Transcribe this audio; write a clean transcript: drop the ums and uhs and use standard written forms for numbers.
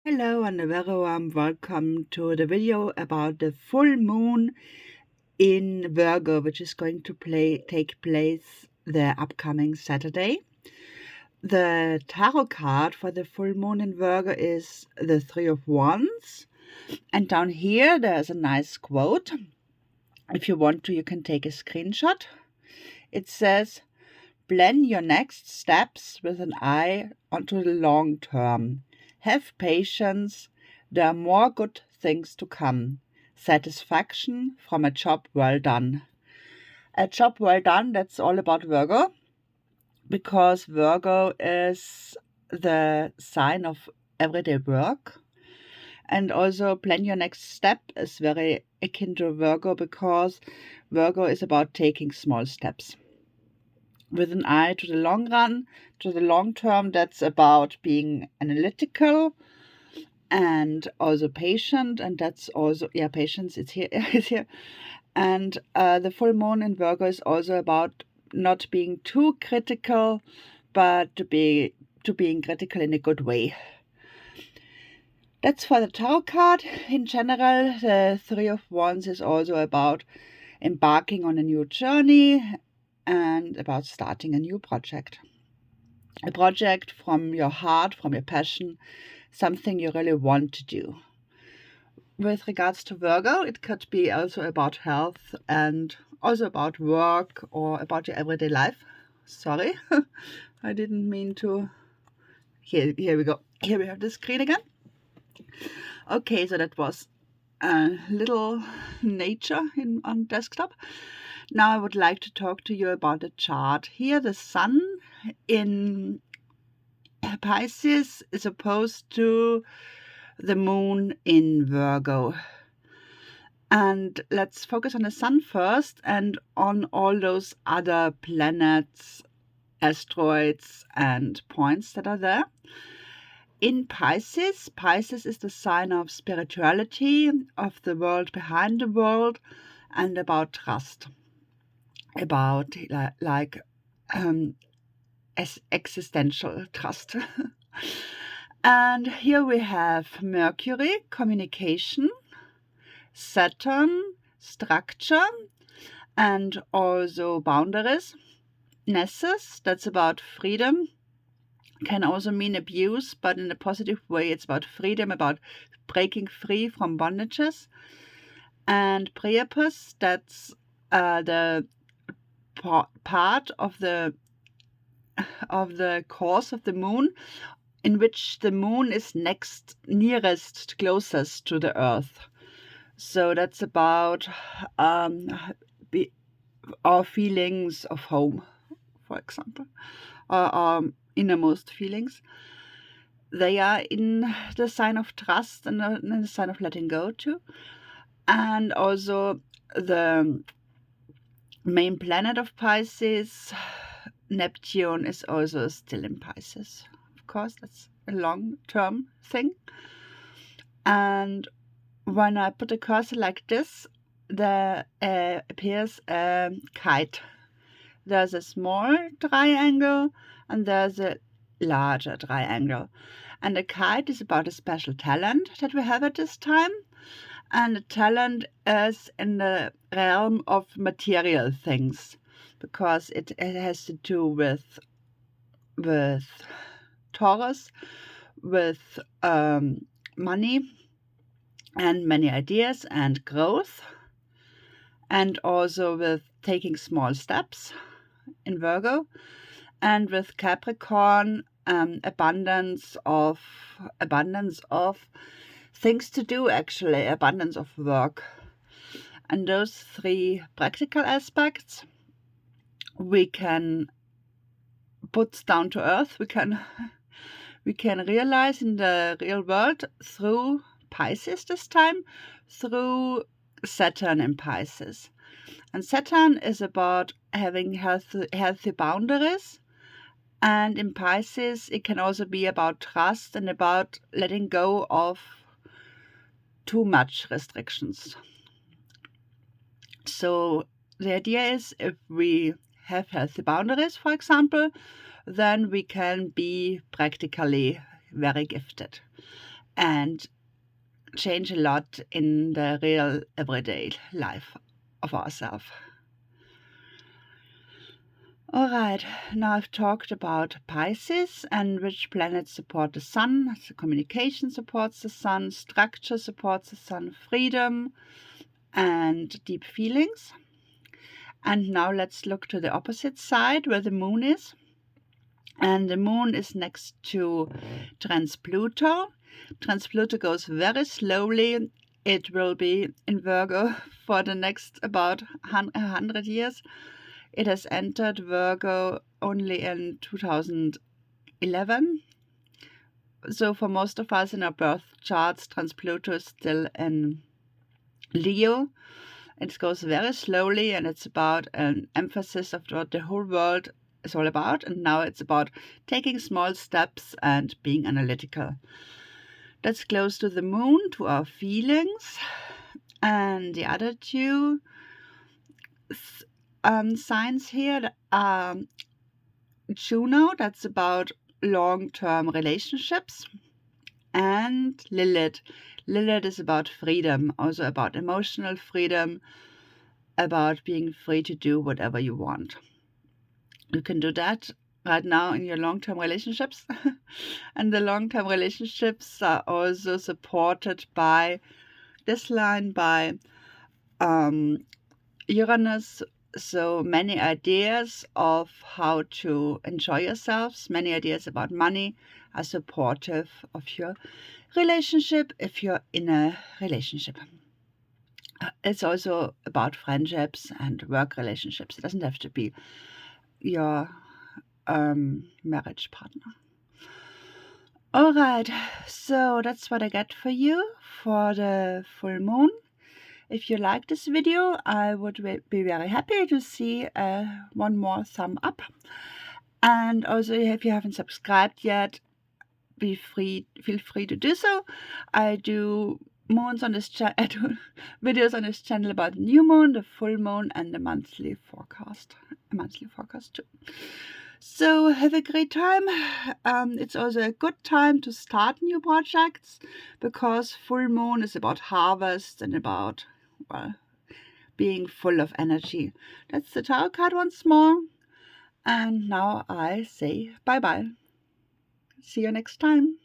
Hello and a very warm welcome to the video about the full moon in Virgo, which is going to take place the upcoming Saturday. The tarot card for the full moon in Virgo is the Three of Wands. And down here there's a nice quote. If you want to, you can take a screenshot. It says, "Plan your next steps with an eye onto the long term. Have patience. There are more good things to come. Satisfaction from a job well done." A job well done, that's all about Virgo, because Virgo is the sign of everyday work. And also plan your next step is very akin to Virgo, because Virgo is about taking small steps with an eye to the long run, to the long term. That's about being analytical and also patient, and that's also, patience, it's here, it's here. And the full moon in Virgo is also about not being too critical, but to being critical in a good way. That's for the tarot card. In general, the Three of Wands is also about embarking on a new journey and about starting a new project. A project from your heart, from your passion, something you really want to do. With regards to Virgo, it could be also about health and also about work or about your everyday life. Sorry, I didn't mean to. Here we go. Here we have the screen again. Okay, so that was a little nature on desktop. Now I would like to talk to you about the chart. Here the sun in Pisces is opposed to the moon in Virgo. And let's focus on the sun first and on all those other planets, asteroids, and points that are there. In Pisces, Pisces is the sign of spirituality, of the world behind the world, and about trust, about existential trust. And here we have Mercury, communication, Saturn, structure, and also boundaries. Nessus, that's about freedom, can also mean abuse, but in a positive way. It's about freedom, about breaking free from bondages. And Priapus, that's the part of the course of the moon, in which the moon is nearest, closest to the earth. So that's about our feelings of home, for example, our innermost feelings. They are in the sign of trust and in the sign of letting go too. And also the main planet of Pisces, Neptune, is also still in Pisces. Of course, that's a long-term thing. And when I put a cursor like this, there appears a kite. There's a small triangle and there's a larger triangle. And the kite is about a special talent that we have at this time. And the talent is in the realm of material things, because it has to do with Taurus, with money and many ideas and growth, and also with taking small steps in Virgo, and with Capricorn, abundance of things to do, actually, abundance of work. And those three practical aspects we can put down to earth, we can realize in the real world through Pisces this time, through Saturn in Pisces. And Saturn is about having healthy boundaries. And in Pisces, it can also be about trust and about letting go of too much restrictions. So the idea is, if we have healthy boundaries, for example, then we can be practically very gifted. and change a lot in the real everyday life of ourselves. All right, now I've talked about Pisces and which planets support the sun. So communication supports the sun, structure supports the sun, freedom and deep feelings. And now let's look to the opposite side where the moon is. And the moon is next to Trans-Pluto. Trans-Pluto goes very slowly. It will be in Virgo for the next about 100 years. It has entered Virgo only in 2011. So for most of us in our birth charts, Trans-Pluto is still in Leo. It goes very slowly, and it's about an emphasis of what the whole world is all about. And now it's about taking small steps and being analytical. That's close to the moon, to our feelings. And the other two signs here are Juno, that's about long-term relationships, and Lilith. Lilith is about freedom, also about emotional freedom, about being free to do whatever you want. You can do that right now in your long-term relationships. And the long-term relationships are also supported by this line, by Uranus. So many ideas of how to enjoy yourselves, many ideas about money are supportive of your relationship if you're in a relationship. It's also about friendships and work relationships. It doesn't have to be your marriage partner. All right, so that's what I got for you for the full moon. If you like this video, I would be very happy to see one more thumb up. And also, if you haven't subscribed yet, feel free to do so. I do moons on this I do videos on this channel about the new moon, the full moon, and the monthly forecast. A monthly forecast too. So have a great time. It's also a good time to start new projects because full moon is about harvest and about, well, being full of energy. That's the tarot card once more. And now I say bye-bye. See you next time.